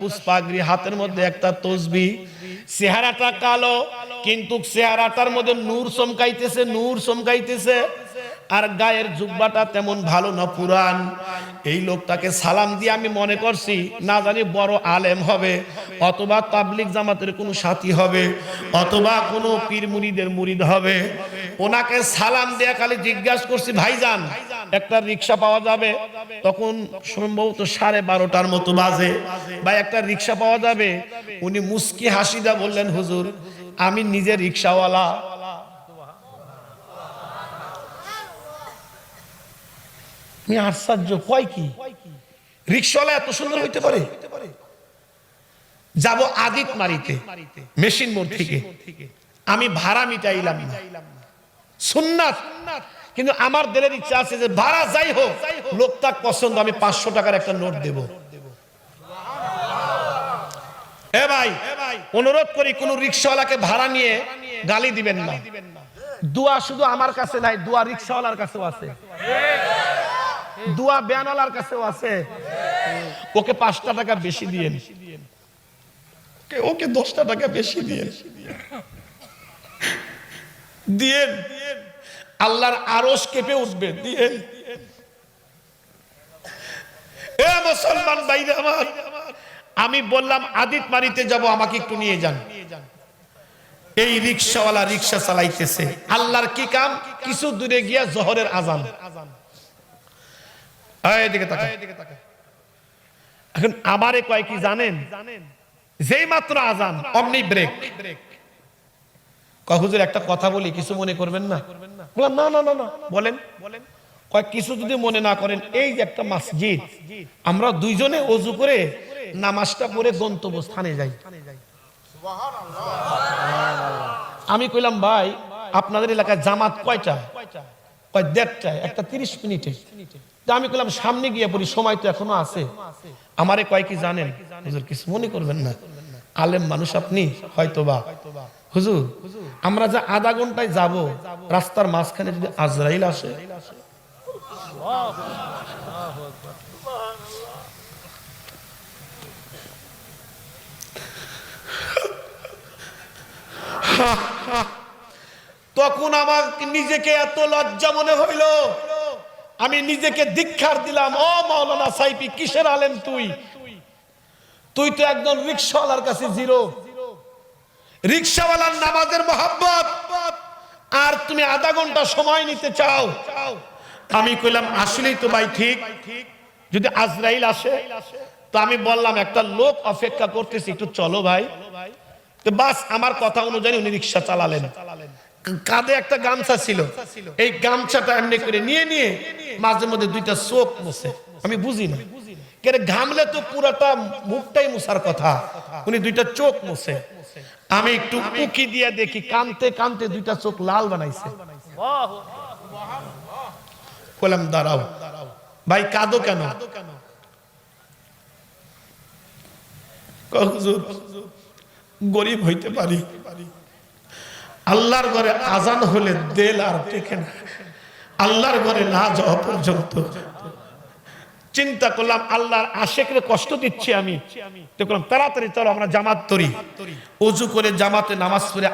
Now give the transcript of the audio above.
পুষ্পাগৃহ, হাতের মধ্যে একটা তসবিহ, চেহারাটা কালো কিন্তু চেহারাটার মধ্যে নূর চমকাইতেছে, নূর চমকাইতেছে। আর গায়ের জুব্বাটা তেমন ভালো না, পুরান। এই লোকটাকে সালাম দিয়ে আমি মনে করছি না জানি বড় আলেম হবে, অথবা তাবলিগ জামাতের কোনো সাথী হবে, অথবা কোনো পীর মুরিদের মুরিদ হবে। ওনাকে সালাম দিয়ে খালি জিজ্ঞাসা করছি, ভাইজান একটা রিক্সা পাওয়া যাবে? তখন সম্ভবত 12:30টার মতো বাজে। ভাই একটা রিক্সা পাওয়া যাবে? উনি মুস্কি হাসিদা বললেন, হুজুর আমি নিজে রিক্সাওয়ালা। আশ্চর্য, কয় কি রিক্সাওয়ালা এত সুন্দর হইতে পারে? যাব আদিত মারিতে মেশিন মোড় থেকে, আমি ভাড়া মিটাইলাম না, সুন্নাত। কিন্তু আমার দিলের ইচ্ছা আছে যে ভাড়া যাই হোক, লোকটা পছন্দ, আমি 500 টাকার একটা নোট দেব। এ ভাই অনুরোধ করি, কোন রিক্সাওয়ালাকে ভাড়া নিয়ে গালি দিবেন না। দোয়া শুধু আমার কাছে নাই, দোয়া রিক্সাওয়ালার কাছেও আছে, দোয়া ব্যানওয়ালার কাছেও আছে। ওকে 5টা টাকা বেশি দিয়েন, ওকে 10টা টাকা বেশি দিয়েন, দিয়েন, আল্লাহর আরশ কেঁপে উঠবে, দিয়েন। এ মুসলমান ভাইরা আমার, আমি বললাম আদিত মারিতে যাব, আমাকে একটু নিয়ে যান। এই রিক্সাওয়ালা রিক্সা চালাইতেছে, আল্লাহর কি কাম, কিছু দূরে গিয়া জোহরের আজান। এদিকে তাকা। এখন আমারে কয় কি জানেন, যেই মাত্র আজান অমনি ব্রেক। হুজুর একটা কথা বলি, কিছু মনে করবেন না? বললাম না না না না, বলেন। কয় কিছু যদি মনে না করেন, এই যে একটা মসজিদ, আমরা দুইজনে ওযু করে নামাজটা পড়ে গন্তব্যস্থানে যাই। আমি কইলাম ভাই আপনাদের এলাকায় জামাত কয়টা? কয় 1:30টায়, একটা 30 মিনিটে। আমি কইলাম সামনে গিয়ে পড়ি, সময় তো এখনো আছে। আমারে কয় কি জানেন, হুজুর কিছু মনে করবেন না, আলেম মানুষ আপনি, হয়তোবা হুজুর আমরা যা আধা ঘন্টায় যাব, রাস্তার মাঝখানে যদি আজরাইল আসে, তখন আমার নিজেকে এত লজ্জা মনে হইল, আমি নিজেকে ধিক্কার দিলাম। ও মাওলানা সাইফি, কিসের আলেম তুই? তুই তো একজন রিক্সাওয়ালার কাছে জিরো। রিক্সাওয়ালার নামাজের মহব্বত, আর তুমি আধা ঘন্টা সময় নিতে চাও। আমি কইলাম আসলেই তো ভাই ঠিক, যদি আজরাইল আসে। তো আমি বললাম একটা লোক অপেক্ষা করতেছি, একটু চলো ভাই। তো বাস আমার কথা অনুযায়ী উনি রিক্সা চালালেন। কাঁধে একটা গামছা ছিল, এই গামছাটা এমনি করে নিয়ে নিয়ে মাঝে মধ্যে 2টা চোখ মুছে। আমি বুঝি না, কেন ঘামলে তো পুরাটা মুখটাই মুছার কথা, উনি 2টা চোখ মুছে। আমি একটু উকি দিয়ে দেখি, কানতে কানতে 2টা চোখ লাল বানাইছে। বললাম দাঁড়াও ভাই, কাঁদো কেন? হুজুর গরিব হইতে পারি, আল্লাহর ঘরে আজান হলে দেল আর টেকে না, আল্লাহর ঘরে না যাওয়া পর্যন্ত। চিন্তা করলাম আল্লাহর আশেকরে কষ্ট দিচ্ছি আমি। দেখলাম তাড়াতাড়ি চলো আমরা জামাত করি, ওযু করে জামাতে নামাজ পড়ে